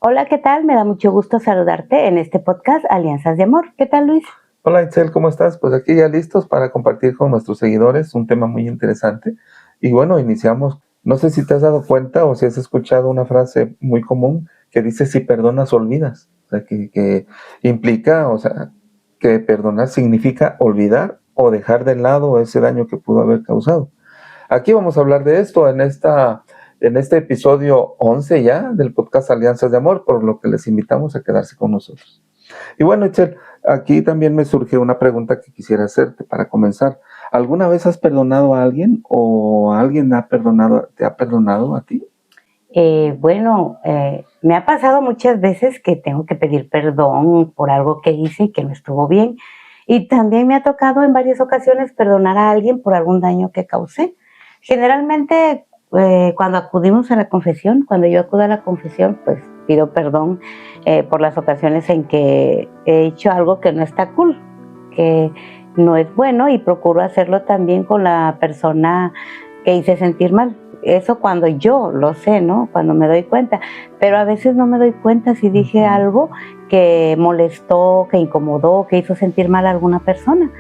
Hola, ¿qué tal? Me da mucho gusto saludarte en este podcast Alianzas de Amor. ¿Qué tal, Luis? Hola Itzel, ¿cómo estás? Pues aquí ya listos para compartir con nuestros seguidores un tema muy interesante. Y bueno, iniciamos. No sé si te has dado cuenta o si has escuchado una frase muy común que dice si perdonas, olvidas. O sea, que implica, o sea, que perdonar significa olvidar o dejar de lado ese daño que pudo haber causado. Aquí vamos a hablar de esto en este episodio 11 ya del podcast Alianzas de Amor, por lo que les invitamos a quedarse con nosotros. Y bueno, Itzel, aquí también me surge una pregunta que quisiera hacerte para comenzar. ¿Alguna vez has perdonado a alguien o alguien te ha perdonado a ti? Me ha pasado muchas veces que tengo que pedir perdón por algo que hice y que no estuvo bien. Y también me ha tocado en varias ocasiones perdonar a alguien por algún daño que causé. Generalmente, cuando acudimos a la confesión, cuando yo acudo a la confesión, pues pido perdón por las ocasiones en que he hecho algo que no está cool, que no es bueno, y procuro hacerlo también con la persona que hice sentir mal. Eso cuando yo lo sé, ¿no? Cuando me doy cuenta. Pero a veces no me doy cuenta si dije Ujú. algo que molestó, que incomodó, que hizo sentir mal a alguna persona.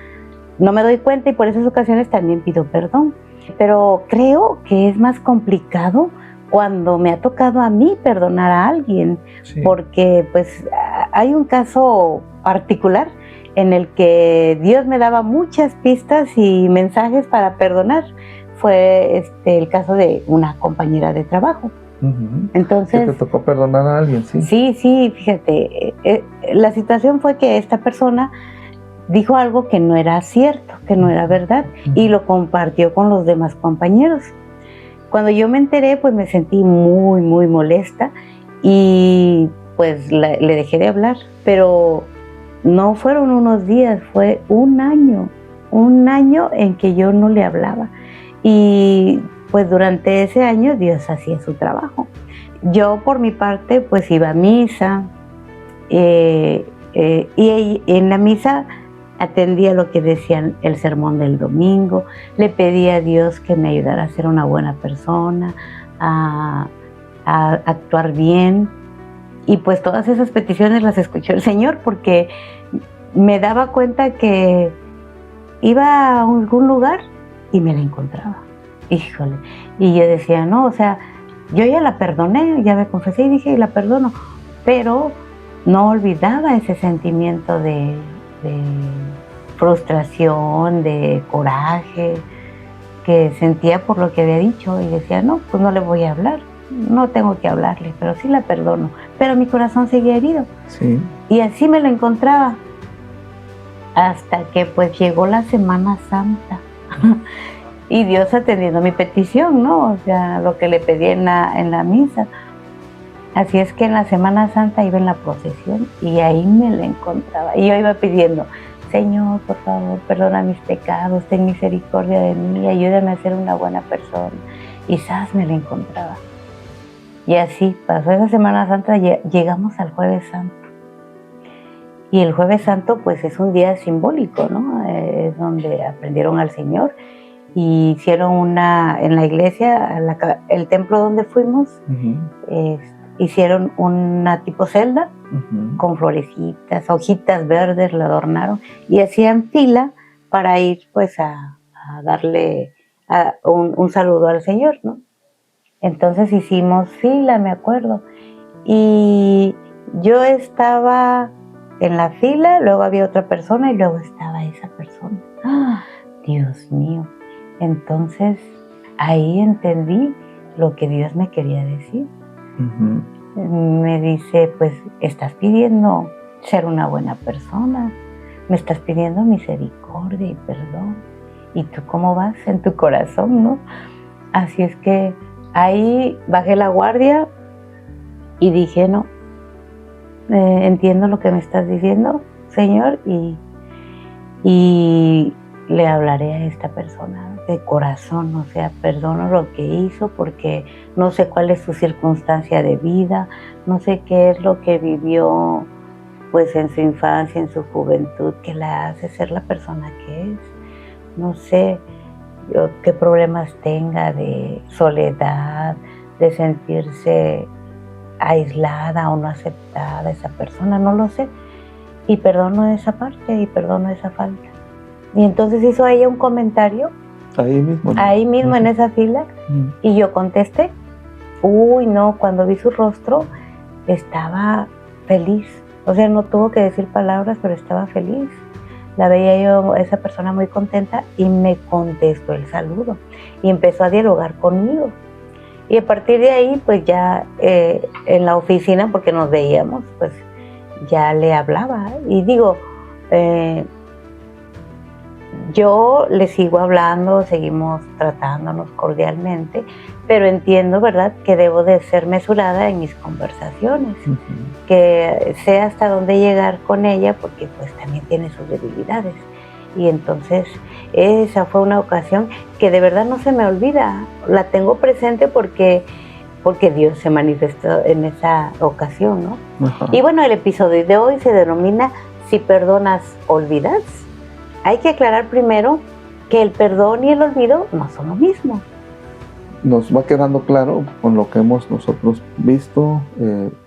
No me doy cuenta y por esas ocasiones también pido perdón. Pero creo que es más complicado cuando me ha tocado a mí perdonar a alguien, Sí. porque pues hay un caso particular en el que Dios me daba muchas pistas y mensajes para perdonar. Fue el caso de una compañera de trabajo. Ujú. Que Entonces, te tocó perdonar a alguien, sí. sí, fíjate, la situación fue que esta persona dijo algo que no era cierto, que no era verdad, y Ujú. lo compartió con los demás compañeros. Cuando yo me enteré, pues me sentí muy, muy molesta y pues le dejé de hablar, pero no fueron unos días, fue un año en que yo no le hablaba. Y pues durante ese año Dios hacía su trabajo. Yo por mi parte pues iba a misa, y en la misa atendía lo que decían el sermón del domingo, le pedía a Dios que me ayudara a ser una buena persona, a, a actuar bien, y pues todas esas peticiones las escuchó el Señor, porque me daba cuenta que iba a algún lugar y me la encontraba. Híjole. Y yo decía, no, o sea, yo ya la perdoné, ya me confesé y dije, la perdono, pero no olvidaba ese sentimiento de frustración, de coraje que sentía por lo que había dicho, y decía, no, pues no le voy a hablar, no tengo que hablarle, pero sí la perdono. Pero mi corazón seguía herido Sí. y así me lo encontraba hasta que pues llegó la Semana Santa. Y Dios atendiendo mi petición, ¿no? O sea, lo que le pedí en la misa. Así es que en la Semana Santa iba en la procesión y ahí me la encontraba. Y yo iba pidiendo, Señor, por favor, perdona mis pecados, ten misericordia de mí, ayúdame a ser una buena persona. Y ¡zas! Me la encontraba. Y así pasó esa Semana Santa, llegamos al Jueves Santo. Y el Jueves Santo pues es un día simbólico, ¿no? Es donde aprendieron al Señor y hicieron en la iglesia, el templo donde fuimos, Ujú. hicieron una tipo celda Ujú. con florecitas, hojitas verdes, la adornaron y hacían fila para ir pues a darle un saludo al Señor, ¿no? Entonces hicimos fila, me acuerdo, y yo estaba en la fila, luego había otra persona y luego estaba esa persona. ¡Ah! Dios mío. Entonces ahí entendí lo que Dios me quería decir. Ujú. Me dice, pues estás pidiendo ser una buena persona, me estás pidiendo misericordia y perdón. ¿Y tú cómo vas en tu corazón, no? Así es que ahí bajé la guardia y dije, no, entiendo lo que me estás diciendo, Señor, y le hablaré a esta persona de corazón, o sea, perdono lo que hizo porque no sé cuál es su circunstancia de vida, no sé qué es lo que vivió pues en su infancia, en su juventud, que la hace ser la persona que es. No sé yo qué problemas tenga de soledad, de sentirse aislada o no aceptada esa persona, no lo sé. Y perdono esa parte y perdono esa falta. Y entonces hizo ella un comentario. Ahí mismo. ¿No? Ahí mismo en esa fila. Y yo contesté. Uy, no, cuando vi su rostro estaba feliz. O sea, no tuvo que decir palabras, pero estaba feliz. La veía yo, esa persona muy contenta, y me contestó el saludo. Y empezó a dialogar conmigo. Y a partir de ahí, pues ya en la oficina, porque nos veíamos, pues ya le hablaba. Y digo, yo le sigo hablando, seguimos tratándonos cordialmente, pero entiendo, ¿verdad?, que debo de ser mesurada en mis conversaciones, que sé hasta dónde llegar con ella, porque pues también tiene sus debilidades. Y entonces esa fue una ocasión que de verdad no se me olvida, la tengo presente porque Dios se manifestó en esa ocasión, ¿no? Ajá. Y bueno, el episodio de hoy se denomina Si perdonas, olvidas. Hay que aclarar primero que el perdón y el olvido no son lo mismo. Nos va quedando claro con lo que hemos nosotros visto,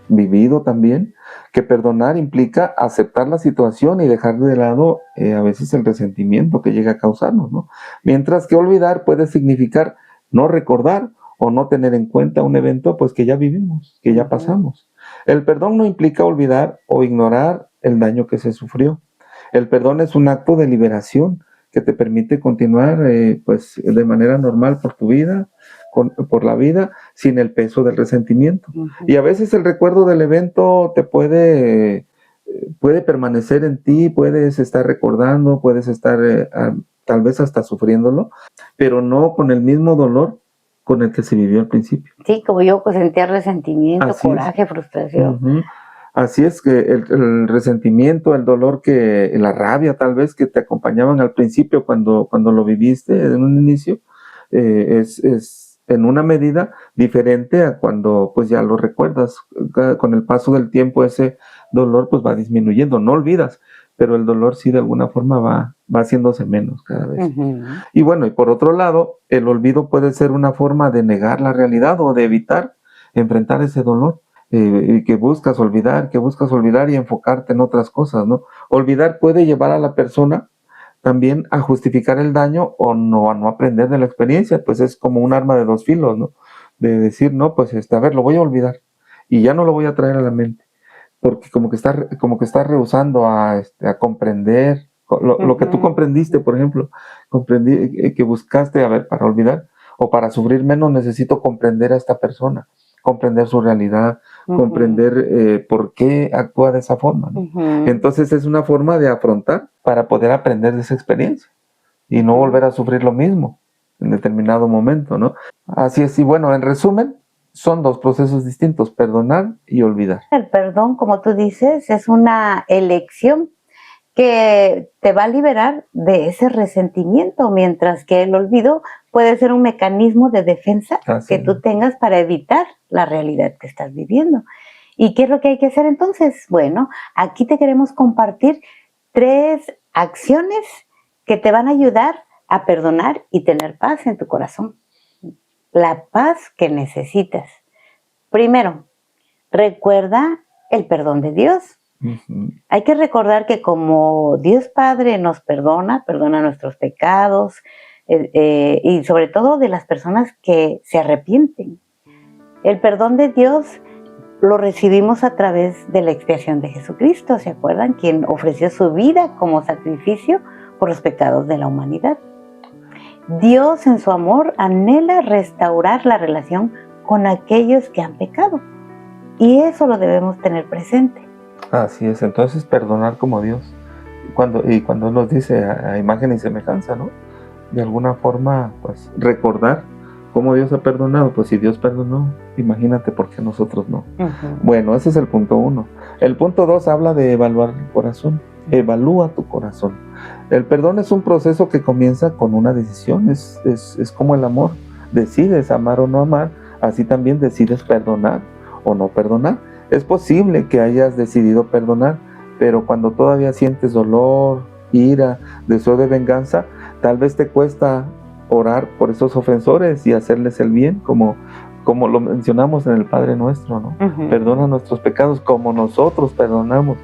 vivido también, que perdonar implica aceptar la situación y dejar de lado a veces el resentimiento que llega a causarnos, ¿no? Mientras que olvidar puede significar no recordar o no tener en cuenta un evento pues que ya vivimos, que ya pasamos. El perdón no implica olvidar o ignorar el daño que se sufrió. El perdón es un acto de liberación que te permite continuar pues de manera normal por tu vida, por la vida, sin el peso del resentimiento. Y a veces el recuerdo del evento te puede permanecer en ti, puedes estar recordando, puedes estar tal vez hasta sufriéndolo, pero no con el mismo dolor con el que se vivió al principio. Sí, como yo pues sentía resentimiento, así coraje, frustración. Así es que el resentimiento, el dolor, la rabia tal vez que te acompañaban al principio cuando lo viviste en un inicio, es en una medida diferente a cuando pues ya lo recuerdas. Con el paso del tiempo ese dolor pues va disminuyendo, no olvidas, pero el dolor sí de alguna forma va haciéndose menos cada vez. Y bueno, y por otro lado, el olvido puede ser una forma de negar la realidad o de evitar enfrentar ese dolor. Que buscas olvidar y enfocarte en otras cosas, ¿no? Olvidar puede llevar a la persona también a justificar el daño o no, a no aprender de la experiencia, pues es como un arma de dos filos, ¿no? De decir, no, pues a ver, lo voy a olvidar y ya no lo voy a traer a la mente, porque como que está rehusando a comprender lo que tú comprendiste, por ejemplo, comprendí que buscaste, a ver, para olvidar o para sufrir menos necesito comprender a esta persona, comprender su realidad, comprender por qué actúa de esa forma, ¿no? Entonces es una forma de afrontar para poder aprender de esa experiencia y no volver a sufrir lo mismo en determinado momento, ¿no? Así es, y bueno, en resumen, son dos procesos distintos, perdonar y olvidar. El perdón, como tú dices, es una elección que te va a liberar de ese resentimiento, mientras que el olvido puede ser un mecanismo de defensa que tú tengas para evitar la realidad que estás viviendo. ¿Y qué es lo que hay que hacer entonces? Bueno, aquí te queremos compartir 3 acciones que te van a ayudar a perdonar y tener paz en tu corazón. La paz que necesitas. Primero, recuerda el perdón de Dios. Hay que recordar que como Dios Padre nos perdona nuestros pecados y sobre todo de las personas que se arrepienten. El perdón de Dios lo recibimos a través de la expiación de Jesucristo, ¿se acuerdan? Quien ofreció su vida como sacrificio por los pecados de la humanidad. Dios en su amor anhela restaurar la relación con aquellos que han pecado y eso lo debemos tener presente. Así es, entonces perdonar como Dios. Cuando Él nos dice a imagen y semejanza, ¿no? De alguna forma, pues recordar cómo Dios ha perdonado. Pues si Dios perdonó, imagínate por qué nosotros no. Bueno, ese es el punto 1. El punto 2 habla de evaluar el corazón. Evalúa tu corazón. El perdón es un proceso que comienza con una decisión. Es como el amor. Decides amar o no amar. Así también decides perdonar o no perdonar. Es posible que hayas decidido perdonar, pero cuando todavía sientes dolor, ira, deseo de venganza, tal vez te cuesta orar por esos ofensores y hacerles el bien, como como lo mencionamos en el Padre Nuestro, ¿no? Ujú. Perdona nuestros pecados como nosotros perdonamos,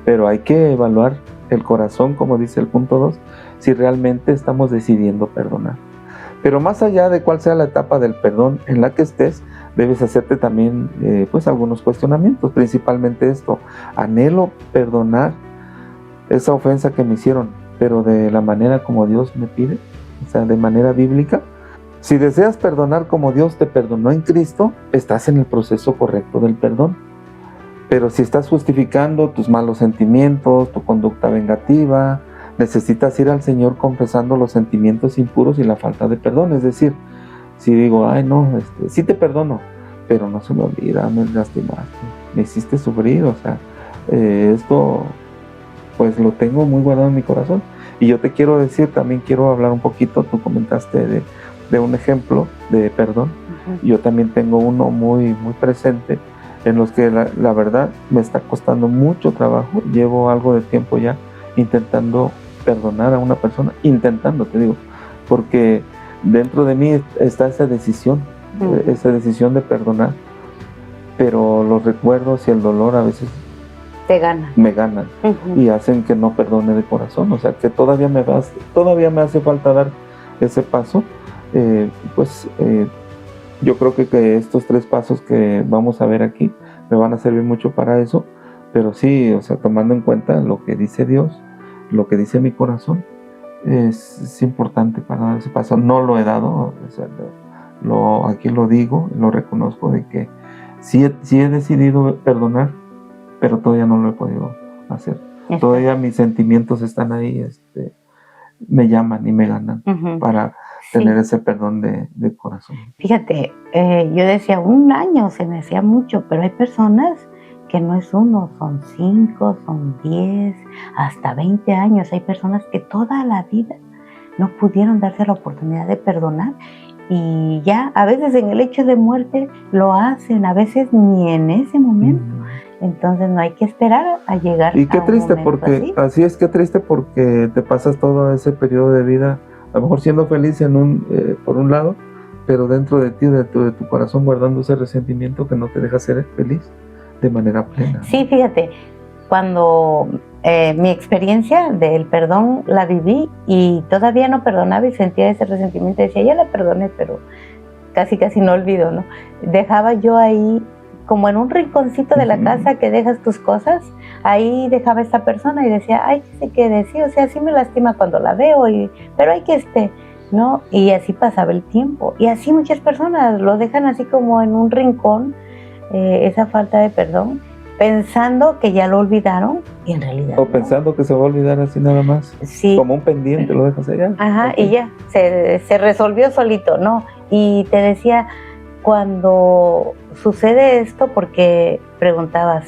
pero hay que evaluar el corazón, como dice el punto 2, si realmente estamos decidiendo perdonar. Pero más allá de cuál sea la etapa del perdón en la que estés, debes hacerte también pues algunos cuestionamientos, principalmente esto: anhelo perdonar esa ofensa que me hicieron, pero de la manera como Dios me pide, o sea, de manera bíblica. Si deseas perdonar como Dios te perdonó en Cristo, estás en el proceso correcto del perdón. Pero si estás justificando tus malos sentimientos, tu conducta vengativa, necesitas ir al Señor confesando los sentimientos impuros y la falta de perdón. Es decir, si digo, ay no, sí te perdono, pero no se me olvida, me lastimaste, me hiciste sufrir, o sea, esto pues lo tengo muy guardado en mi corazón. Y yo te quiero decir, también quiero hablar un poquito, tú comentaste de un ejemplo de perdón. Ujú. Yo también tengo uno muy, muy presente, en los que la verdad me está costando mucho trabajo. Llevo algo de tiempo ya intentando perdonar a una persona, intentando, te digo, porque dentro de mí está esa decisión de perdonar, pero los recuerdos y el dolor a veces Te gana. me ganan Ujú. y hacen que no perdone de corazón. O sea, que todavía me hace falta dar ese paso. Yo creo que estos 3 pasos que vamos a ver aquí me van a servir mucho para eso. Pero sí, o sea, tomando en cuenta lo que dice Dios, lo que dice mi corazón, es importante para dar ese paso. No lo he dado, o sea, aquí lo digo, lo reconozco, de que sí he decidido perdonar, pero todavía no lo he podido hacer. Todavía mis sentimientos están ahí, me llaman y me ganan Ujú. para Sí. tener ese perdón de corazón. Fíjate, yo decía, 1 año se me hacía mucho, pero hay personas que no es 1, son 5, son 10, hasta 20 años. Hay personas que toda la vida no pudieron darse la oportunidad de perdonar y ya a veces en el hecho de muerte lo hacen, a veces ni en ese momento. Entonces no hay que esperar a llegar Y qué a un triste, momento porque así. qué triste, porque te pasas todo ese periodo de vida, a lo mejor siendo feliz por un lado, pero dentro de ti, de tu corazón, guardando ese resentimiento que no te deja ser feliz de manera plena, ¿no? Sí, fíjate, cuando mi experiencia del perdón la viví y todavía no perdonaba y sentía ese resentimiento, decía, ya la perdoné, pero casi no olvido, ¿no? Dejaba yo ahí, como en un rinconcito de la casa que dejas tus cosas, ahí dejaba a esta persona y decía, ay, que se quede, sí, o sea, sí me lastima cuando la veo, pero hay que ¿no? Y así pasaba el tiempo. Y así muchas personas lo dejan así como en un rincón, esa falta de perdón, pensando que ya lo olvidaron y en realidad O no. pensando que se va a olvidar así nada más, Sí. como un pendiente, lo dejas allá. Ajá, Okay. y ya, se resolvió solito, ¿no? Y te decía, cuando sucede esto, porque preguntabas,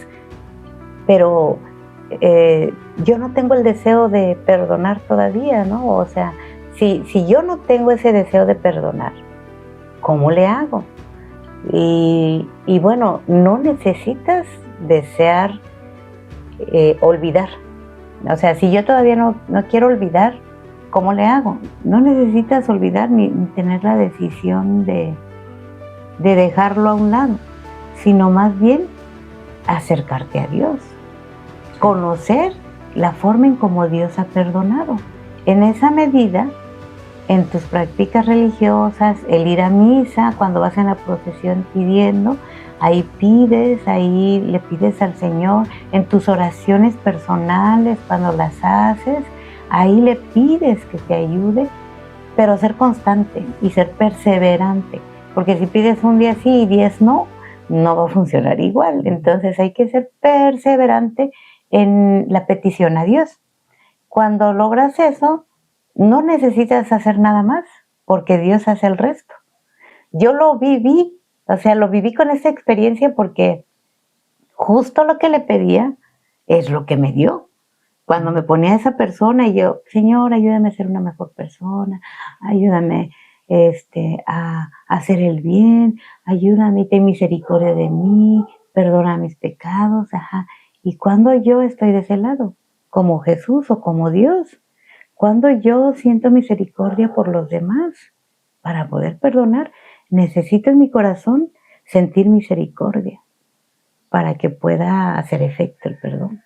pero yo no tengo el deseo de perdonar todavía, ¿no? O sea, si yo no tengo ese deseo de perdonar, ¿cómo le hago? Y bueno, no necesitas desear olvidar. O sea, si yo todavía no quiero olvidar, ¿cómo le hago? No necesitas olvidar ni tener la decisión de dejarlo a un lado, sino más bien acercarte a Dios, conocer la forma en cómo Dios ha perdonado. En esa medida, en tus prácticas religiosas, el ir a misa, cuando vas en la procesión pidiendo, ahí le pides al Señor, en tus oraciones personales, cuando las haces, ahí le pides que te ayude, pero ser constante y ser perseverante, porque si pides un día sí y 10 no va a funcionar igual. Entonces hay que ser perseverante en la petición a Dios. Cuando logras eso, no necesitas hacer nada más, porque Dios hace el resto. Yo lo viví con esa experiencia porque justo lo que le pedía es lo que me dio. Cuando me ponía a esa persona y yo, Señor, ayúdame a ser una mejor persona, ayúdame a hacer el bien, ayúdame, ten misericordia de mí, perdona mis pecados, ajá. Y cuando yo estoy de ese lado, como Jesús o como Dios, cuando yo siento misericordia por los demás, para poder perdonar, necesito en mi corazón sentir misericordia para que pueda hacer efecto el perdón.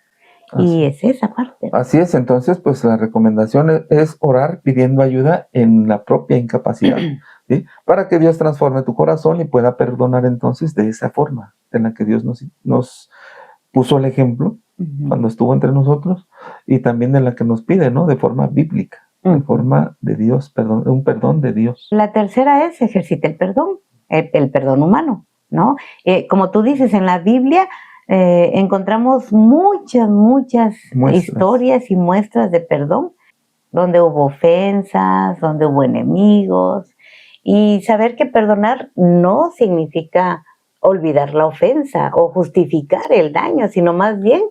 Así. Y es esa parte. Así es, entonces pues la recomendación es orar pidiendo ayuda en la propia incapacidad, ¿sí? Para que Dios transforme tu corazón y pueda perdonar entonces de esa forma en la que Dios nos puso el ejemplo cuando estuvo entre nosotros, y también de la que nos pide, ¿no? De forma bíblica, de forma de Dios, un perdón de Dios. La tercera es ejercita el perdón humano, ¿no? Como tú dices, en la Biblia encontramos muchas Muestras. historias y muestras de perdón, donde hubo ofensas, donde hubo enemigos, y saber que perdonar no significa olvidar la ofensa o justificar el daño, sino más bien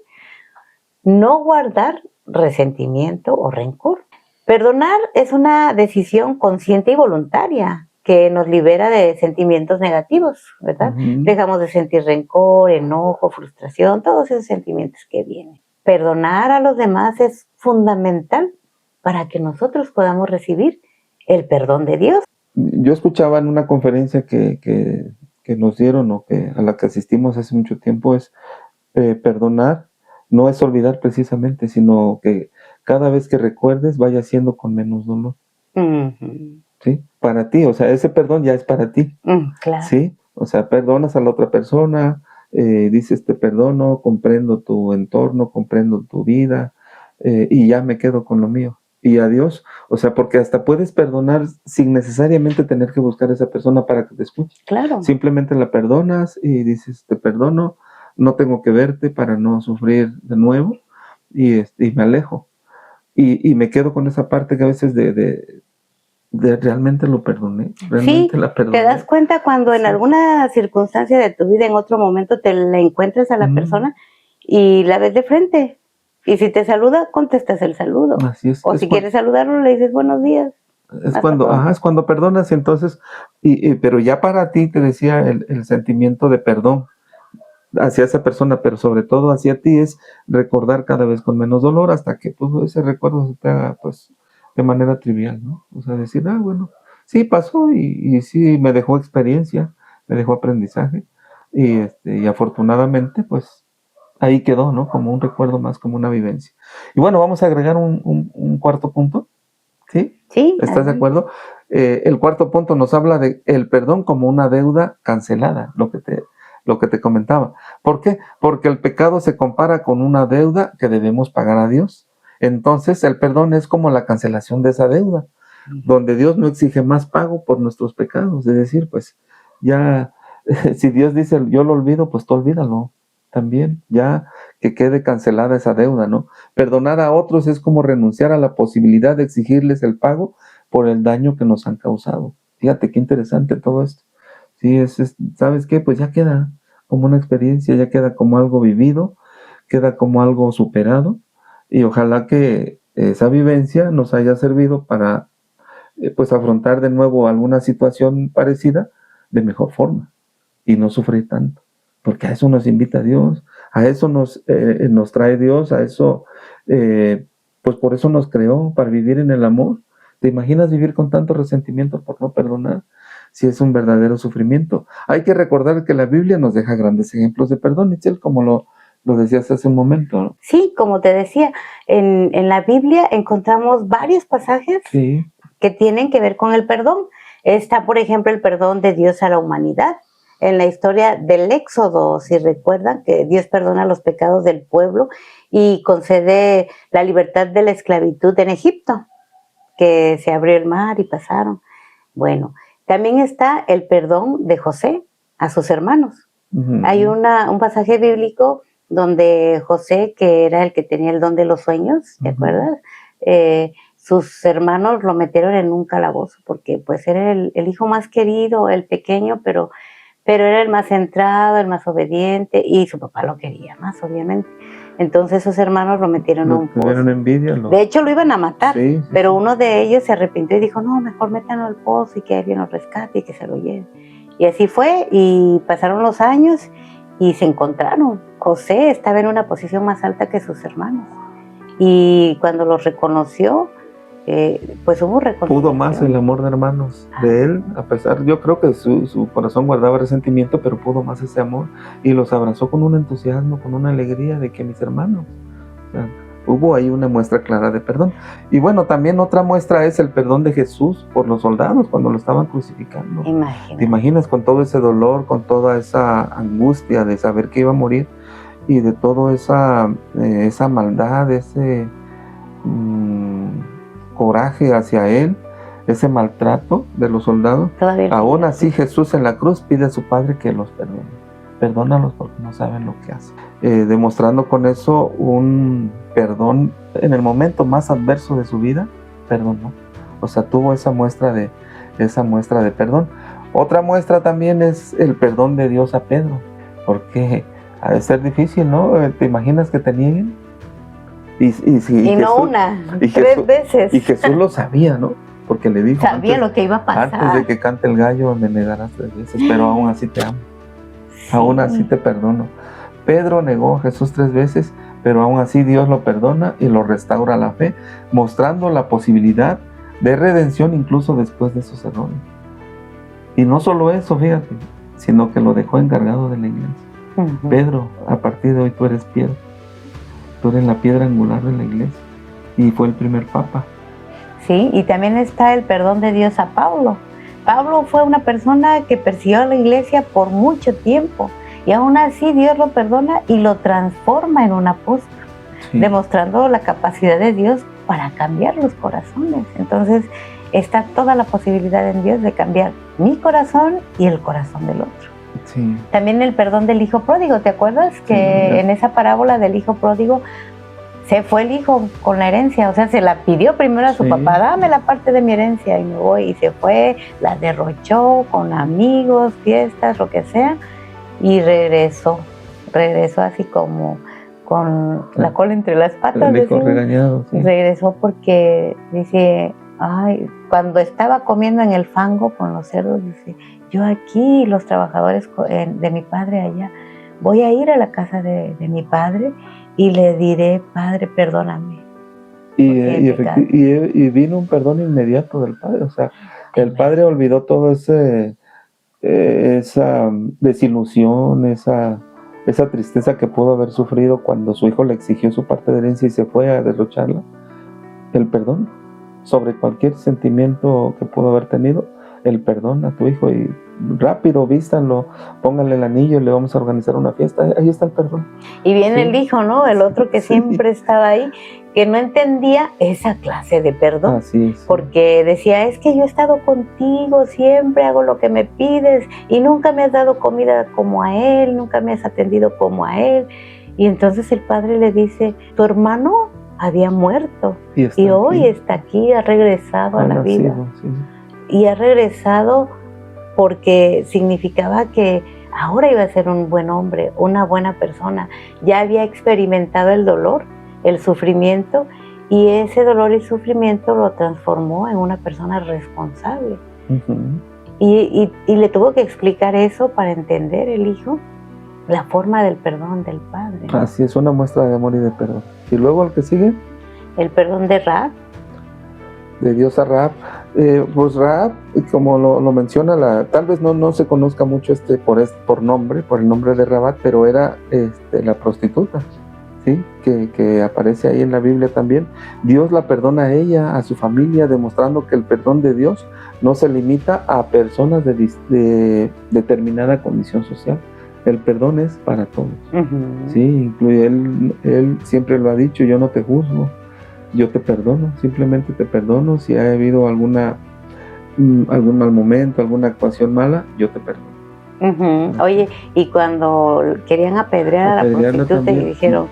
no guardar resentimiento o rencor. Perdonar es una decisión consciente y voluntaria que nos libera de sentimientos negativos, ¿verdad? Dejamos de sentir rencor, enojo, frustración, todos esos sentimientos que vienen. Perdonar a los demás es fundamental para que nosotros podamos recibir el perdón de Dios. Yo escuchaba en una conferencia que nos dieron o a la que asistimos hace mucho tiempo, es perdonar no es olvidar precisamente, sino que cada vez que recuerdes vaya siendo con menos dolor. ¿Sí? Para ti, o sea, ese perdón ya es para ti. Claro. ¿Sí? O sea, perdonas a la otra persona, dices te perdono, comprendo tu entorno, comprendo tu vida, y ya me quedo con lo mío. Y adiós. O sea, porque hasta puedes perdonar sin necesariamente tener que buscar a esa persona para que te escuche. Claro. Simplemente la perdonas y dices te perdono, no tengo que verte para no sufrir de nuevo, y me alejo. Y me quedo con esa parte que a veces de realmente lo perdoné, realmente sí, la perdoné. te das cuenta cuando en alguna circunstancia de tu vida, en otro momento, te la encuentras a la persona y la ves de frente. Y si te saluda, contestas el saludo. Así es. O si quieres saludarlo, le dices buenos días. Es cuando perdonas, entonces, pero ya para ti, te decía, el sentimiento de perdón hacia esa persona, pero sobre todo hacia ti, es recordar cada vez con menos dolor hasta que pues, ese recuerdo se te haga pues de manera trivial, ¿no? O sea, decir, bueno, sí pasó y sí me dejó experiencia, me dejó aprendizaje, y afortunadamente pues ahí quedó, ¿no? Como un recuerdo más, como una vivencia. Y bueno, vamos a agregar un cuarto punto, ¿sí? Sí. ¿Estás de acuerdo? El cuarto punto nos habla de el perdón como una deuda cancelada, lo que te comentaba. ¿Por qué? Porque el pecado se compara con una deuda que debemos pagar a Dios. Entonces el perdón es como la cancelación de esa deuda, donde Dios no exige más pago por nuestros pecados. Es decir, pues ya, si Dios dice yo lo olvido, pues tú olvídalo también, ya que quede cancelada esa deuda, ¿no? Perdonar a otros es como renunciar a la posibilidad de exigirles el pago por el daño que nos han causado. Fíjate qué interesante todo esto. Sí, ¿sabes qué? Pues ya queda como una experiencia, ya queda como algo vivido, queda como algo superado, y ojalá que esa vivencia nos haya servido para pues afrontar de nuevo alguna situación parecida de mejor forma y no sufrir tanto, porque a eso nos invita Dios, a eso nos trae Dios, a eso, pues por eso nos creó, para vivir en el amor. ¿Te imaginas vivir con tanto resentimiento por no perdonar? Si es un verdadero sufrimiento. Hay que recordar que la Biblia nos deja grandes ejemplos de perdón, Itzel, como lo decías hace un momento, ¿no? Sí, como te decía, en la Biblia encontramos varios pasajes que tienen que ver con el perdón. Está, por ejemplo, el perdón de Dios a la humanidad. En la historia del Éxodo, si recuerdan, que Dios perdona los pecados del pueblo y concede la libertad de la esclavitud en Egipto, que se abrió el mar y pasaron. Bueno, también está el perdón de José a sus hermanos. Hay un pasaje bíblico donde José, que era el que tenía el don de los sueños, ¿te acuerdas? Sus hermanos lo metieron en un calabozo porque pues era el hijo más querido, el pequeño, pero era el más centrado, el más obediente, y su papá lo quería más, obviamente. Entonces sus hermanos lo metieron a un pozo. Envidia, De hecho lo iban a matar, pero uno de ellos se arrepintió y dijo, no, mejor métanlo al pozo y que alguien lo rescate y que se lo lleve. Y así fue, y pasaron los años y se encontraron. José estaba en una posición más alta que sus hermanos. Y cuando los reconoció, pues hubo reconciliación. Pudo más el amor de hermanos de él, a pesar, yo creo que su corazón guardaba resentimiento, pero pudo más ese amor y los abrazó con un entusiasmo, con una alegría de que mis hermanos. O sea, hubo ahí una muestra clara de perdón. Y bueno, también otra muestra es el perdón de Jesús por los soldados cuando lo estaban crucificando. ¿Te imaginas con todo ese dolor, con toda esa angustia de saber que iba a morir y de toda esa maldad, ese coraje hacia él, ese maltrato de los soldados? Aún así Jesús en la cruz pide a su Padre que los perdone. Perdónalos porque no saben lo que hacen. Demostrando con eso un perdón en el momento más adverso de su vida, perdonó. O sea, tuvo esa muestra de perdón. Otra muestra también es el perdón de Dios a Pedro, porque ha de ser difícil, ¿no? ¿Te imaginas que te nieguen? Y Jesús, no una, tres veces. Y Jesús lo sabía, ¿no? Porque le dijo, sabía lo que iba a pasar. Antes de que cante el gallo me negarás 3 veces, pero aún así te amo. Sí. Aún así te perdono. Pedro negó a Jesús 3 veces, pero aún así Dios lo perdona y lo restaura a la fe, mostrando la posibilidad de redención incluso después de sus errores. Y no solo eso, fíjate, sino que lo dejó encargado de la iglesia. Pedro, a partir de hoy tú eres piedra. Tú eres la piedra angular de la iglesia. Y fue el primer papa. Sí, y también está el perdón de Dios a Pablo. Pablo fue una persona que persiguió a la iglesia por mucho tiempo. Y aún así Dios lo perdona y lo transforma en un apóstol. Sí. Demostrando la capacidad de Dios para cambiar los corazones. Entonces está toda la posibilidad en Dios de cambiar mi corazón y el corazón del otro. Sí. También el perdón del hijo pródigo, ¿te acuerdas? Que en esa parábola del hijo pródigo se fue el hijo con la herencia, o sea, se la pidió primero a su papá, dame la parte de mi herencia y me voy, y se fue, la derrochó con amigos, fiestas, lo que sea, y regresó así como con la cola entre las patas. El hijo regañado. Sí. Regresó porque dice, ay, cuando estaba comiendo en el fango con los cerdos, dice, yo aquí, los trabajadores de mi padre allá, voy a ir a la casa de mi padre y le diré, Padre, perdóname. Y vino un perdón inmediato del padre, o sea, el padre olvidó todo esa desilusión, esa tristeza que pudo haber sufrido cuando su hijo le exigió su parte de herencia y se fue a derrocharla. El perdón sobre cualquier sentimiento que pudo haber tenido, el perdón a tu hijo y rápido vístanlo, pónganle el anillo y le vamos a organizar una fiesta. Ahí está el perdón. Y viene el hijo, ¿no? El otro que siempre estaba ahí, que no entendía esa clase de perdón. Así es. Porque decía, es que yo he estado contigo, siempre hago lo que me pides y nunca me has dado comida como a él, nunca me has atendido como a él. Y entonces el padre le dice, tu hermano había muerto y hoy está aquí, ha regresado a la vida. Sí. Y ha regresado porque significaba que ahora iba a ser un buen hombre, una buena persona. Ya había experimentado el dolor, el sufrimiento, y ese dolor y sufrimiento lo transformó en una persona responsable. Y le tuvo que explicar eso para entender el hijo la forma del perdón del padre. Así es, una muestra de amor y de perdón. ¿Y luego el que sigue? El perdón de Rahab. De Dios a Rahab. Pues Rahab, como lo menciona, tal vez no se conozca mucho por el nombre de Rahab, pero era la prostituta, ¿sí? Que aparece ahí en la Biblia también. Dios la perdona a ella, a su familia, demostrando que el perdón de Dios no se limita a personas de determinada condición social. El perdón es para todos. Sí, incluye él siempre lo ha dicho, yo no te juzgo. Yo te perdono, simplemente te perdono. Si ha habido algún mal momento, alguna actuación mala, yo te perdono. Oye, y cuando querían apedrear a la prostituta también, y dijeron...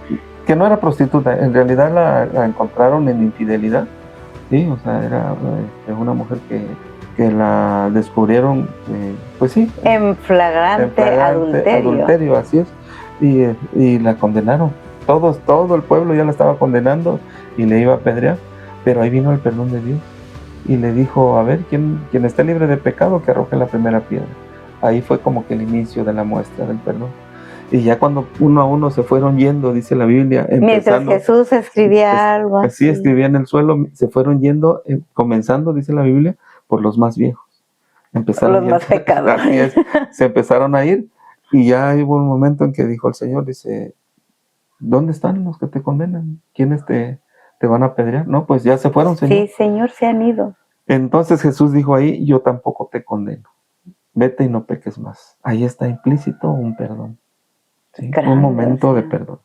Que no era prostituta, en realidad la encontraron en infidelidad. Sí, o sea, era una mujer que la descubrieron, pues sí. En flagrante adulterio. Así es. Y la condenaron. Todo el pueblo ya la estaba condenando y le iba a apedrear, pero ahí vino el perdón de Dios y le dijo, a ver, quien esté libre de pecado que arroje la primera piedra. Ahí fue como que el inicio de la muestra del perdón. Y ya cuando uno a uno se fueron yendo, dice la Biblia, Mientras Jesús escribía algo así escribía en el suelo, se fueron yendo, comenzando, dice la Biblia, por los más viejos. Empezaron los más pecadores. Así es, se empezaron a ir y ya hubo un momento en que dijo el Señor, dice, ¿dónde están los que te condenan? ¿Quiénes te van a apedrear? No, pues ya se fueron, Señor. Sí, Señor, se han ido. Entonces Jesús dijo ahí, yo tampoco te condeno. Vete y no peques más. Ahí está implícito un perdón. ¿Sí? Un momento de perdón.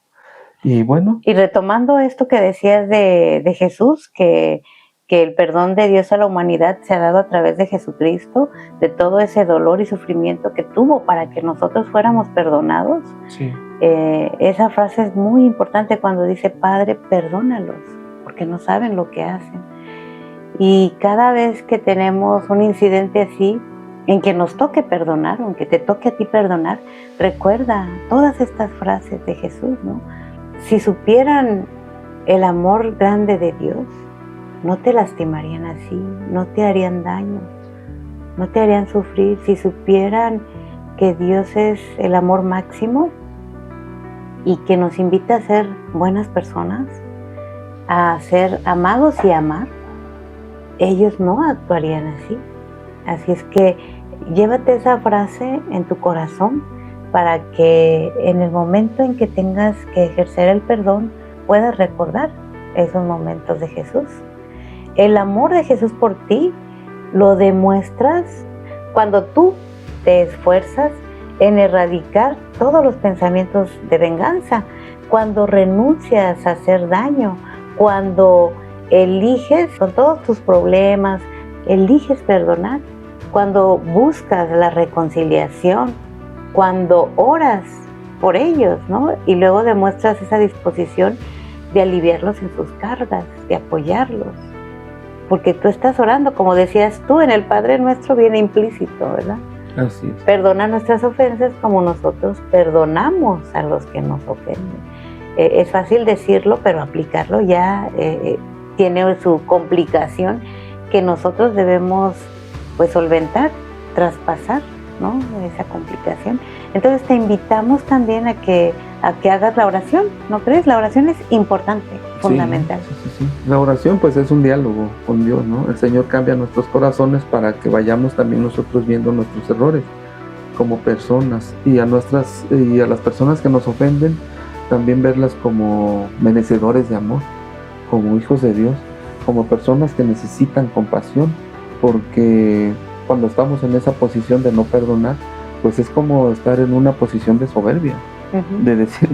Y bueno. Y retomando esto que decías de Jesús, que el perdón de Dios a la humanidad se ha dado a través de Jesucristo, de todo ese dolor y sufrimiento que tuvo para que nosotros fuéramos perdonados. Sí. Esa frase es muy importante cuando dice, Padre, perdónalos, porque no saben lo que hacen. Y cada vez que tenemos un incidente así, en que nos toque perdonar, aunque te toque a ti perdonar, recuerda todas estas frases de Jesús, ¿no? Si supieran el amor grande de Dios, no te lastimarían así, no te harían daño, no te harían sufrir. Si supieran que Dios es el amor máximo y que nos invita a ser buenas personas, a ser amados y amar, ellos no actuarían así. Así es que llévate esa frase en tu corazón para que en el momento en que tengas que ejercer el perdón puedas recordar esos momentos de Jesús. El amor de Jesús por ti lo demuestras cuando tú te esfuerzas en erradicar todos los pensamientos de venganza, cuando renuncias a hacer daño, cuando eliges con todos tus problemas, eliges perdonar, cuando buscas la reconciliación, cuando oras por ellos, ¿no? Y luego demuestras esa disposición de aliviarlos en sus cargas, de apoyarlos. Porque tú estás orando, como decías tú, en el Padre Nuestro viene implícito, ¿verdad? Así es. Perdona nuestras ofensas como nosotros perdonamos a los que nos ofenden. Es fácil decirlo, pero aplicarlo ya tiene su complicación que nosotros debemos pues solventar, traspasar, ¿no? Esa complicación. Entonces te invitamos también a que hagas la oración, ¿no crees? La oración es importante, fundamental. Sí. La oración pues es un diálogo con Dios, ¿no? El Señor cambia nuestros corazones para que vayamos también nosotros viendo nuestros errores como personas y a las personas que nos ofenden también verlas como merecedores de amor, como hijos de Dios, como personas que necesitan compasión, porque cuando estamos en esa posición de no perdonar, pues es como estar en una posición de soberbia, de decir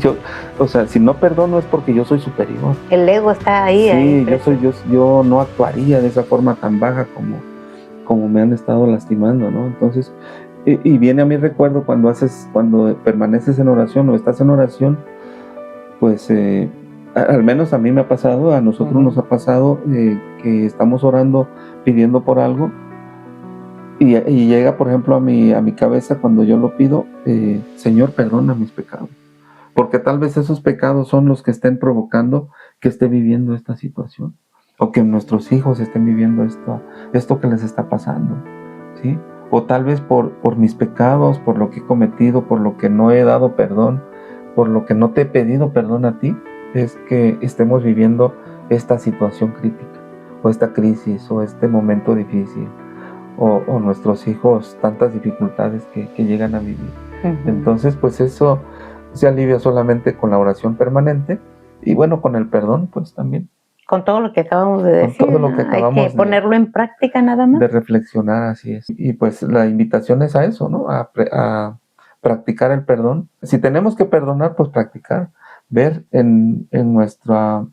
si no perdono es porque yo soy superior. El ego está ahí. Sí, yo no actuaría de esa forma tan baja como me han estado lastimando, ¿no? Entonces, y viene a mi recuerdo cuando permaneces en oración o estás en oración, pues al menos a mí me ha pasado, a nosotros nos ha pasado que estamos orando, pidiendo por algo, y llega, por ejemplo, a mi cabeza cuando yo lo pido, Señor, perdona mis pecados, porque tal vez esos pecados son los que estén provocando que esté viviendo esta situación, o que nuestros hijos estén viviendo esto que les está pasando, ¿sí? O tal vez por mis pecados, por lo que he cometido, por lo que no he dado perdón, por lo que no te he pedido perdón a ti, es que estemos viviendo esta situación crítica, o esta crisis, o este momento difícil, o nuestros hijos tantas dificultades que llegan a vivir. Entonces, pues eso se alivia solamente con la oración permanente, y bueno, con el perdón, pues también. Con todo lo que acabamos de decir, con todo lo que acabamos hay que ponerlo en práctica nada más. De reflexionar, así es. Y pues la invitación es a eso, ¿no? A practicar el perdón. Si tenemos que perdonar, pues practicar, ver en nuestro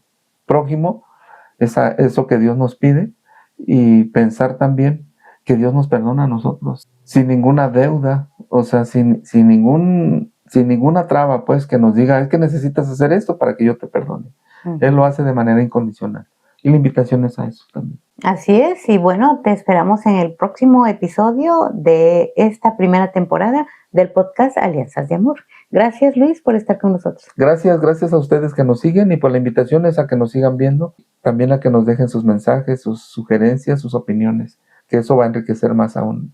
prójimo eso que Dios nos pide, y pensar también que Dios nos perdona a nosotros, sin ninguna deuda, o sea, sin ninguna traba, pues, que nos diga, es que necesitas hacer esto para que yo te perdone. Él lo hace de manera incondicional. Y la invitación es a eso también. Así es, y bueno, te esperamos en el próximo episodio de esta primera temporada del podcast Alianzas de Amor. Gracias, Luis, por estar con nosotros. Gracias a ustedes que nos siguen, y por la invitación es a que nos sigan viendo, también a que nos dejen sus mensajes, sus sugerencias, sus opiniones, que eso va a enriquecer más aún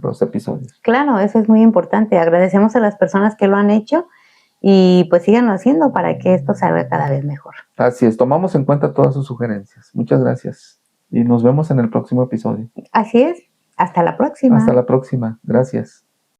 los episodios. Claro, eso es muy importante. Agradecemos a las personas que lo han hecho, y pues síganlo haciendo para que esto salga cada vez mejor. Así es, tomamos en cuenta todas sus sugerencias. Muchas gracias y nos vemos en el próximo episodio. Así es, hasta la próxima. Hasta la próxima, gracias.